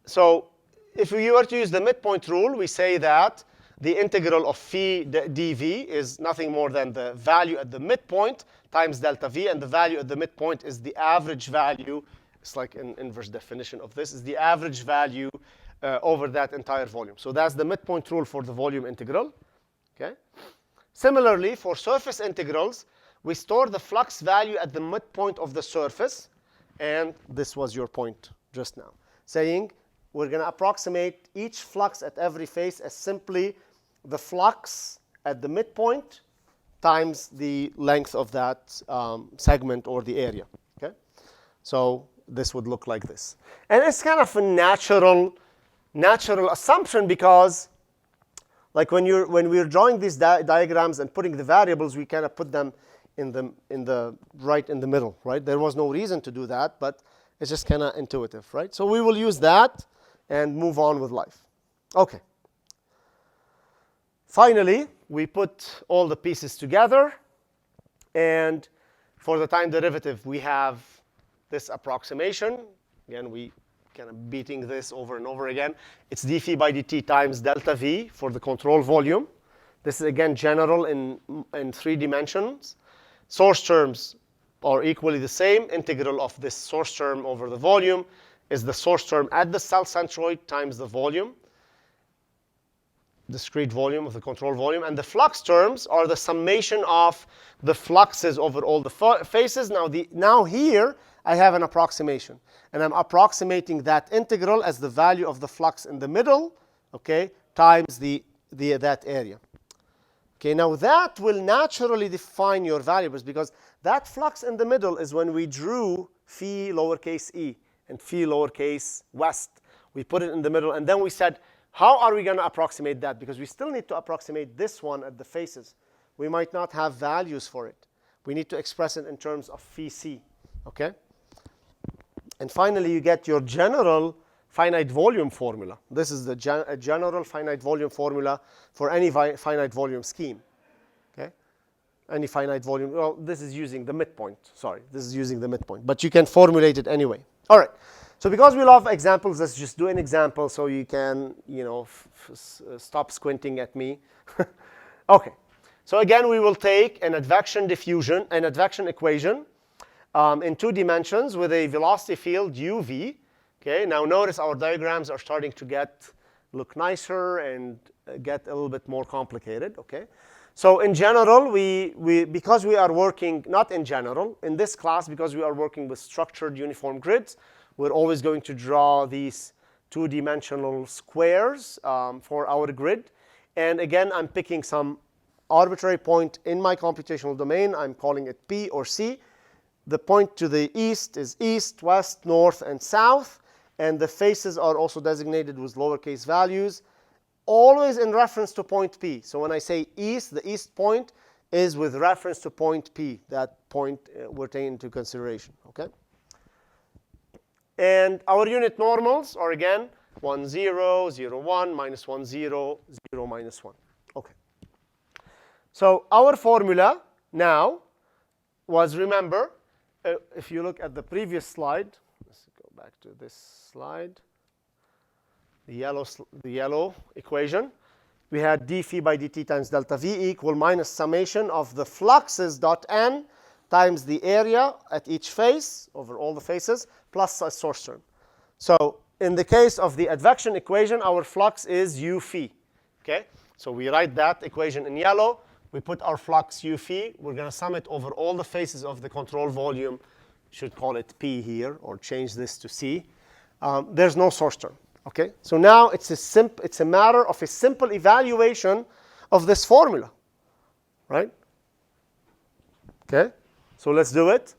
so if we were to use the midpoint rule, we say that the integral of phi dv is nothing more than the value at the midpoint times delta v. And the value at the midpoint is the average value. It's like an inverse definition of this. Is the average value over that entire volume. So that's the midpoint rule for the volume integral. Okay. Similarly, for surface integrals, we store the flux value at the midpoint of the surface. And this was your point just now, saying we're going to approximate each flux at every phase as simply the flux at the midpoint times the length of that segment or the area. Okay? So this would look like this. And it's kind of a natural natural assumption because like when we're drawing these diagrams and putting the variables, we kind of put them in the right in the middle, right? There was no reason to do that, but it's just kind of intuitive, right? So we will use that and move on with life. Okay. Finally, we put all the pieces together, and for the time derivative, we have this approximation. Again, we kind of beating this over and over again. It's d phi by dt times delta v for the control volume. This is, again, general in 3 dimensions. Source terms are equally the same. Integral of this source term over the volume is the source term at the cell centroid times the volume, discrete volume of the control volume. And the flux terms are the summation of the fluxes over all the faces. Now here, I have an approximation. And I'm approximating that integral as the value of the flux in the middle, okay, times that area. Okay, now that will naturally define your variables because that flux in the middle is when we drew phi lowercase e and phi lowercase west. We put it in the middle, and then we said, how are we going to approximate that? Because we still need to approximate this one at the faces. We might not have values for it. We need to express it in terms of phi c, okay? And finally, you get your general finite volume formula. This is the general finite volume formula for any finite volume scheme, okay? Any finite volume. Well, this is using the midpoint. Sorry, this is using the midpoint. But you can formulate it anyway. All right. So because we love examples, let's just do an example so you can, stop squinting at me. Okay. So again, we will take an advection equation in 2 dimensions with a velocity field uv. Okay. Now notice our diagrams are starting to look nicer and get a little bit more complicated. Okay. So in general, because we are working, not in general, in this class, because we are working with structured uniform grids, we're always going to draw these 2-dimensional squares for our grid. And again, I'm picking some arbitrary point in my computational domain. I'm calling it P or C. The point to the east is east, west, north, and south. And the faces are also designated with lowercase values, always in reference to point P. So when I say east, the east point is with reference to point P. That point we're taking into consideration. Okay. And our unit normals are, again, 1, 0, 0, 1, minus 1, 0, 0, minus 1. Okay. So our formula now was, remember, if you look at the previous slide, let's go back to this slide, the yellow equation. We had d phi by dt times delta v equal minus summation of the fluxes dot n times the area at each face over all the faces plus a source term. So in the case of the advection equation, our flux is u phi. Okay? So we write that equation in yellow. We put our flux u phi. We're going to sum it over all the faces of the control volume. Should call it P here, or change this to C. There's no source term. Okay? So now it's a matter of a simple evaluation of this formula. Right? Okay? So let's do it.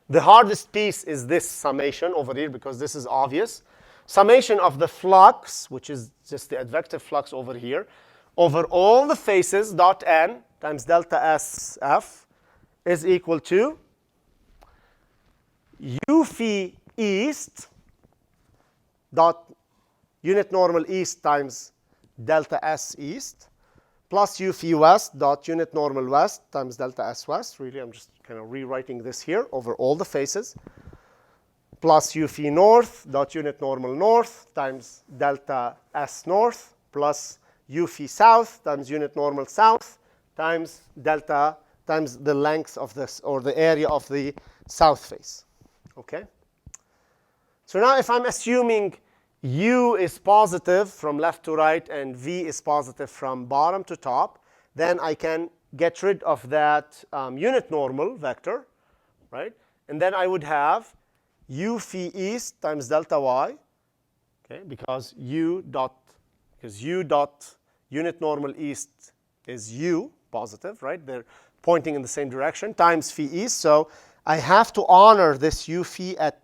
The hardest piece is this summation over here, because this is obvious. Summation of the flux, which is just the advective flux over here, over all the faces dot n times delta sf is equal to u phi east dot unit normal east times delta s east plus u phi west dot unit normal west times delta s west. Really, I'm just kind of rewriting this here over all the faces, plus u phi north dot unit normal north times delta s north plus u phi south times unit normal south times delta times the length of this, or the area of the south face. Okay? So now if I'm assuming u is positive from left to right and v is positive from bottom to top, then I can get rid of that unit normal vector, right? And then I would have u phi east times delta y, okay? Because u dot unit normal east is u positive, right? They're pointing in the same direction, times phi east. So I have to honor this u phi at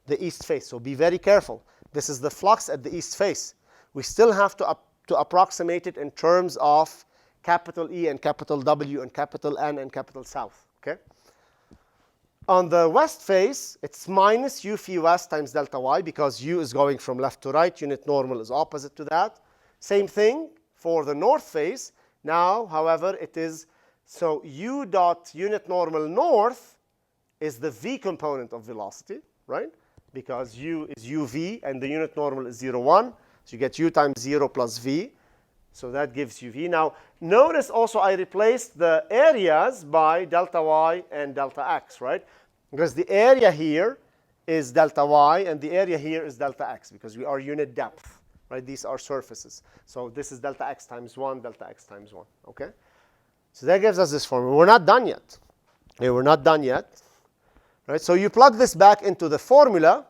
the east face. So be very careful. This is the flux at the east face. We still have to approximate it in terms of capital E and capital W and capital N and capital South. Okay. On the west face, it's minus u phi west times delta y because u is going from left to right. Unit normal is opposite to that. Same thing for the north face. Now, however, it is so u dot unit normal north is the v component of velocity, right? Because u is uv and the unit normal is 0, 1. So you get u times 0 plus v. So that gives you v. Now, notice also I replaced the areas by delta y and delta x, right? Because the area here is delta y and the area here is delta x because we are unit depth, right? These are surfaces. So this is delta x times 1, delta x times 1, okay? So that gives us this formula. We're not done yet. Okay, we're not done yet, right? So you plug this back into the formula,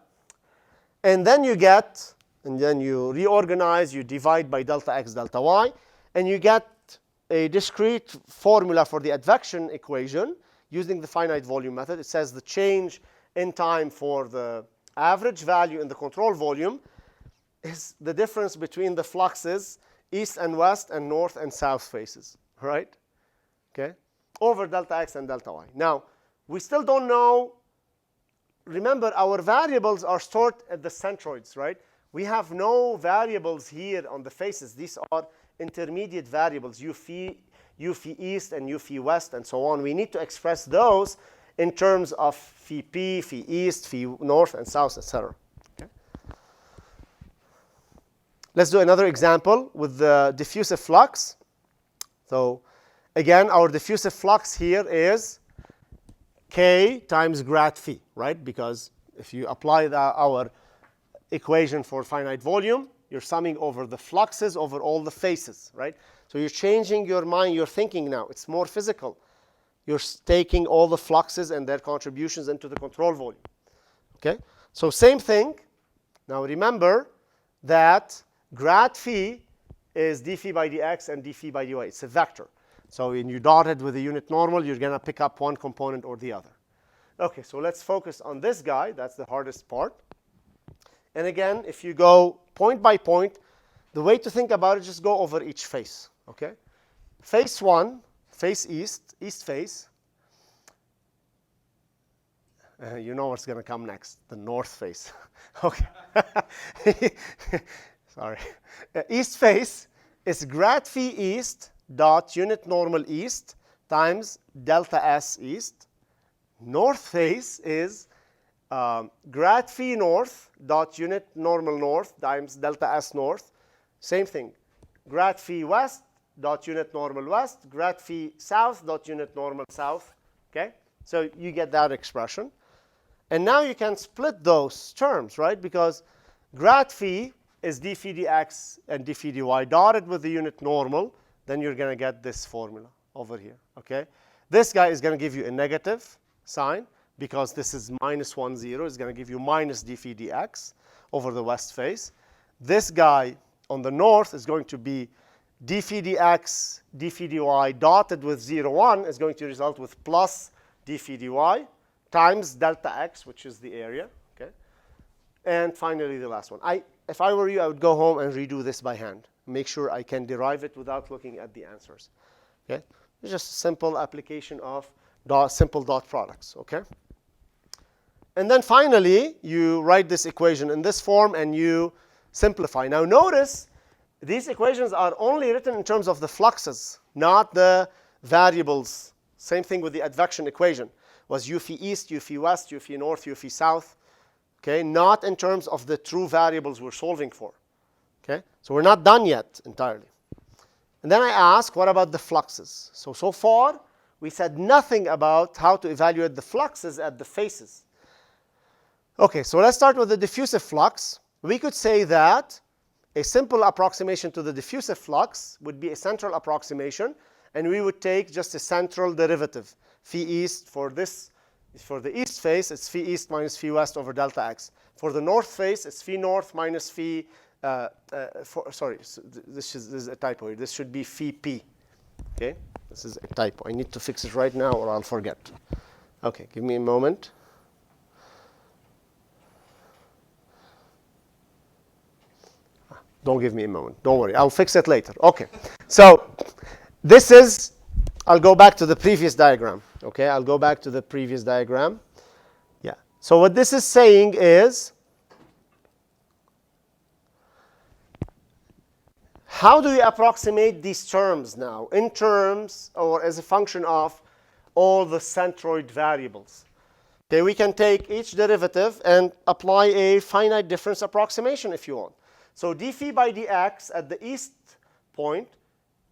and then you get, and then you reorganize, you divide by delta x, delta y, and you get a discrete formula for the advection equation using the finite volume method. It says the change in time for the average value in the control volume is the difference between the fluxes east and west and north and south faces, right? Okay, over delta x and delta y. Now, we still don't know. Remember, our variables are stored at the centroids, right? We have no variables here on the faces. These are intermediate variables, u phi east and u phi west and so on. We need to express those in terms of phi p, phi east, phi north and south, etc. Okay. Let's do another example with the diffusive flux. So again, our diffusive flux here is k times grad phi, right? Because if you apply our equation for finite volume, you're summing over the fluxes over all the faces, right? So you're changing your mind, your thinking now. It's more physical. You're taking all the fluxes and their contributions into the control volume, okay? So same thing. Now remember that grad phi is d phi by dx and d phi by dy. It's a vector. So when you dot it with a unit normal, you're going to pick up one component or the other. Okay, so let's focus on this guy. That's the hardest part. And again, if you go point by point, the way to think about it, just go over each face, okay? Face 1, face east, east face. You know what's going to come next, the north face. Okay. Sorry. East face is grad phi east dot unit normal east times delta s east. North face is grad phi north dot unit normal north times delta s north. Same thing. Grad phi west dot unit normal west, grad phi south dot unit normal south. Okay? So you get that expression. And now you can split those terms, right? Because grad phi is d phi dx and d phi dy dotted with the unit normal. Then you're going to get this formula over here, okay? This guy is going to give you a negative sign because this is minus 1, 0. It's going to give you minus d phi dx over the west face. This guy on the north is going to be d phi dx, d phi dy dotted with 0, 1 is going to result with plus d phi dy times delta x, which is the area, okay? And finally, the last one. If I were you, I would go home and redo this by hand. Make sure I can derive it without looking at the answers. Okay? It's just a simple application of simple dot products. Okay? And then finally, you write this equation in this form and you simplify. Now notice, these equations are only written in terms of the fluxes, not the variables. Same thing with the advection equation. Was u phi east, u phi west, u phi north, u phi south. Okay? Not in terms of the true variables we're solving for. Okay? So we're not done yet entirely. And then I ask, what about the fluxes? So far, we said nothing about how to evaluate the fluxes at the faces. Okay, so let's start with the diffusive flux. We could say that a simple approximation to the diffusive flux would be a central approximation, and we would take just a central derivative. Phi east for the east face, it's phi east minus phi west over delta x. For the north face, it's phi north minus phi this is a typo here. This should be phi p. Okay, this is a typo. I need to fix it right now or I'll forget. Okay, give me a moment. Don't give me a moment. Don't worry. I'll fix it later. Okay. So this is, I'll go back to the previous diagram. Okay, I'll go back to the previous diagram. Yeah. So what this is saying is, how do we approximate these terms now in terms or as a function of all the centroid variables? Okay, we can take each derivative and apply a finite difference approximation if you want. So d phi by dx at the east point,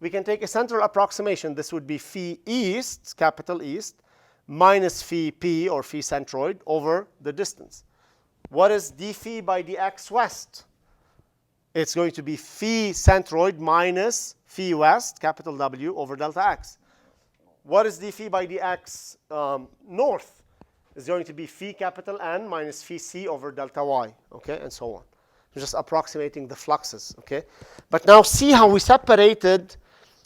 we can take a central approximation. This would be phi east, capital East, minus phi p or phi centroid over the distance. What is d phi by dx west? It's going to be phi centroid minus phi west, capital W, over delta x. What is d phi by dx north? It's going to be phi capital N minus phi c over delta y, okay, and so on. We're just approximating the fluxes, okay? But now see how we separated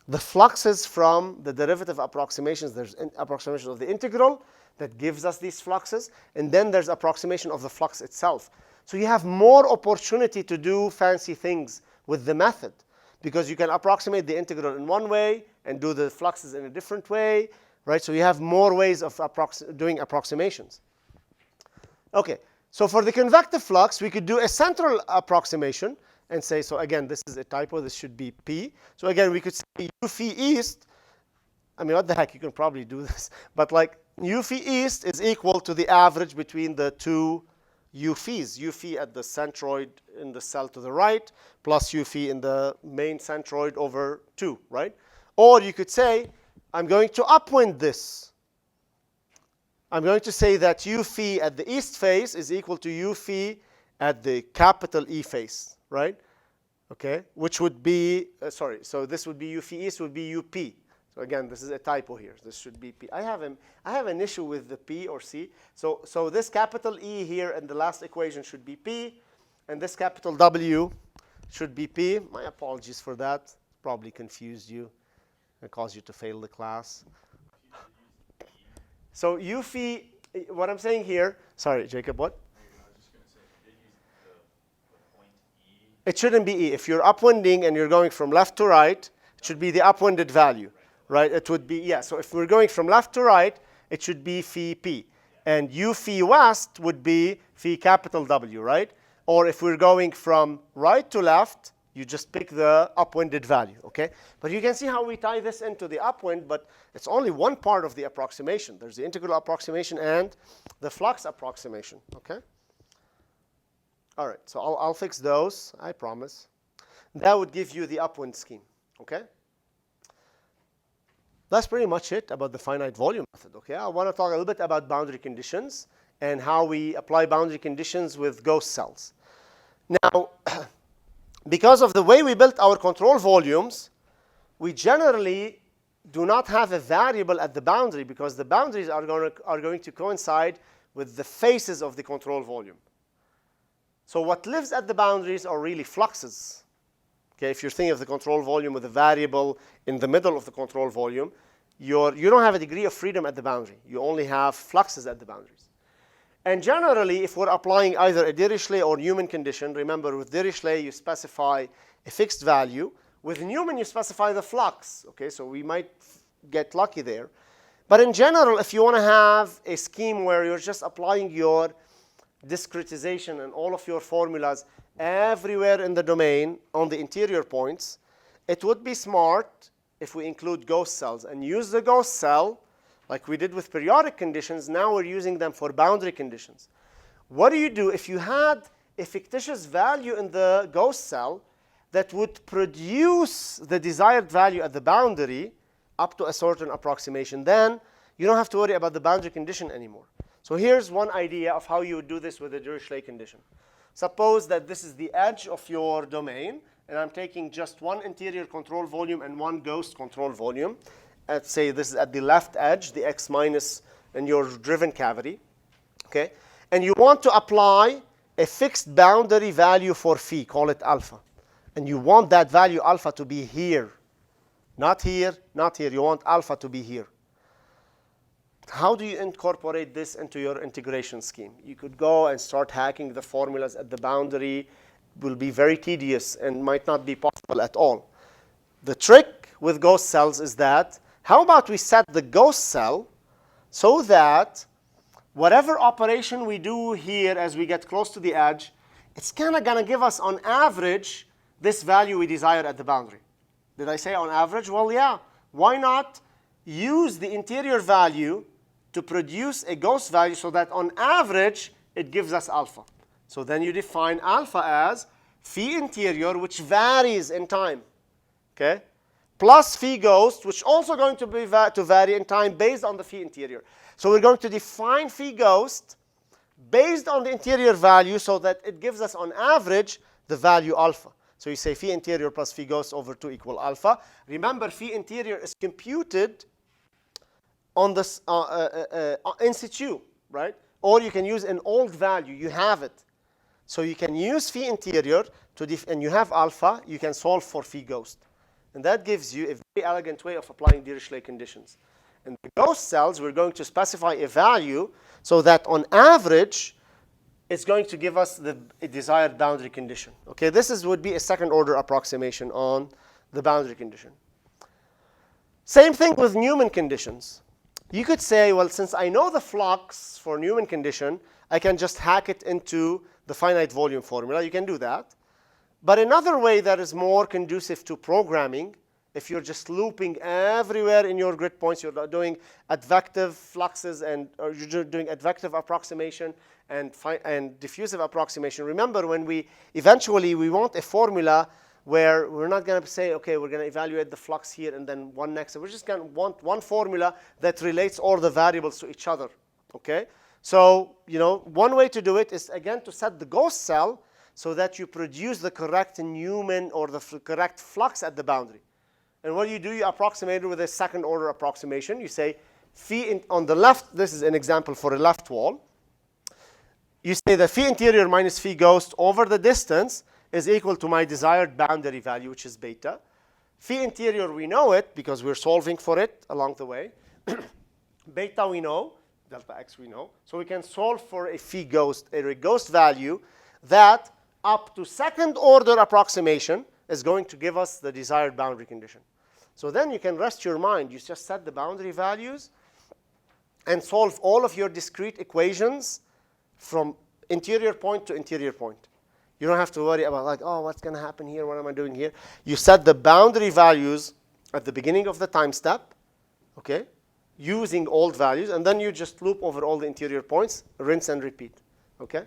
the fluxes from the derivative approximations. There's approximation of the integral that gives us these fluxes, and then there's approximation of the flux itself. So you have more opportunity to do fancy things with the method, because you can approximate the integral in one way and do the fluxes in a different way, right? So you have more ways of doing approximations. Okay, so for the convective flux, we could do a central approximation and say, so again, this is a typo, this should be P. So again, we could say u phi east. I mean, what the heck, you can probably do this. But like u phi east is equal to the average between the two u phis. U phi at the centroid in the cell to the right, plus u phi in the main centroid over 2, right? Or you could say, I'm going to upwind this. I'm going to say that u phi at the east face is equal to u phi at the capital E face, right? Okay, which would be, so this would be u phi east would be up. So again, this is a typo here. This should be P. I have an issue with the P or C. So this capital E here in the last equation should be P, and this capital W should be P. My apologies for that. Probably confused you and caused you to fail the class. So u phi, what I'm saying here, sorry, Jacob, what? It shouldn't be E. If you're upwinding and you're going from left to right, it should be the upwinded value, right? It would be, yeah. So if we're going from left to right, it should be phi P. And u phi west would be phi capital W, right? Or if we're going from right to left, you just pick the upwinded value, okay? But you can see how we tie this into the upwind, but it's only one part of the approximation. There's the integral approximation and the flux approximation, okay? All right, so I'll fix those, I promise. That would give you the upwind scheme, okay? That's pretty much it about the finite volume method, okay? I want to talk a little bit about boundary conditions and how we apply boundary conditions with ghost cells. Now, because of the way we built our control volumes, we generally do not have a variable at the boundary because the boundaries are going to coincide with the faces of the control volume. So what lives at the boundaries are really fluxes. Okay, if you're thinking of the control volume with a variable in the middle of the control volume, you don't have a degree of freedom at the boundary. You only have fluxes at the boundaries. And generally, if we're applying either a Dirichlet or Newman condition, remember with Dirichlet you specify a fixed value. With Newman you specify the flux. Okay, so we might get lucky there. But in general, if you want to have a scheme where you're just applying your discretization and all of your formulas everywhere in the domain on the interior points, it would be smart if we include ghost cells and use the ghost cell like we did with periodic conditions. Now we're using them for boundary conditions. What do you do if you had a fictitious value in the ghost cell that would produce the desired value at the boundary up to a certain approximation? Then you don't have to worry about the boundary condition anymore. So here's one idea of how you would do this with a Dirichlet condition. Suppose that this is the edge of your domain, and I'm taking just one interior control volume and one ghost control volume. Let's say this is at the left edge, the x minus in your driven cavity. Okay? And you want to apply a fixed boundary value for phi, call it alpha. And you want that value alpha to be here. Not here, not here. You want alpha to be here. How do you incorporate this into your integration scheme? You could go and start hacking the formulas at the boundary will be very tedious and might not be possible at all. The trick with ghost cells is that, how about we set the ghost cell so that whatever operation we do here as we get close to the edge, it's kind of going to give us, on average, this value we desire at the boundary. Did I say on average? Well, yeah. Why not use the interior value to produce a ghost value so that on average, it gives us alpha. So then you define alpha as phi interior, which varies in time, okay, plus phi ghost, which also going to be to vary in time based on the phi interior. So we're going to define phi ghost based on the interior value so that it gives us on average the value alpha. So you say phi interior plus phi ghost over 2 equal alpha. Remember, phi interior is computed on this in situ, right? Or you can use an old value. You have it. So you can use phi interior and you have alpha. You can solve for phi ghost. And that gives you a very elegant way of applying Dirichlet conditions. In the ghost cells, we're going to specify a value so that on average, it's going to give us the desired boundary condition. Okay, this would be a second order approximation on the boundary condition. Same thing with Newman conditions. You could say, well, since I know the flux for Newman condition, I can just hack it into the finite volume formula. You can do that. But another way that is more conducive to programming, if you're just looping everywhere in your grid points, you're doing advective fluxes or you're doing advective approximation and diffusive approximation. Remember, when we want a formula where we're not going to say, okay, we're going to evaluate the flux here and then one next. We're just going to want one formula that relates all the variables to each other, okay? So, one way to do it is, again, to set the ghost cell so that you produce the correct Newman or the correct flux at the boundary. And what do? You approximate it with a second order approximation. You say phi on the left, this is an example for a left wall. You say the phi interior minus phi ghost over the distance is equal to my desired boundary value, which is beta. Phi interior, we know it because we're solving for it along the way. Beta we know, delta x we know. So we can solve for a phi ghost, a ghost value that up to second order approximation is going to give us the desired boundary condition. So then you can rest your mind. You just set the boundary values and solve all of your discrete equations from interior point to interior point. You don't have to worry about like, oh, what's going to happen here? What am I doing here? You set the boundary values at the beginning of the time step, okay, using old values, and then you just loop over all the interior points, rinse and repeat, okay?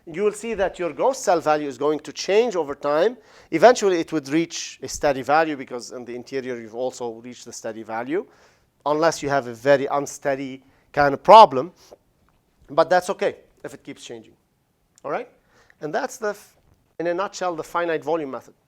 You will see that your ghost cell value is going to change over time. Eventually, it would reach a steady value because in the interior, you've also reached the steady value, unless you have a very unsteady kind of problem. But that's OK if it keeps changing. All right? And that's, in a nutshell, the finite volume method.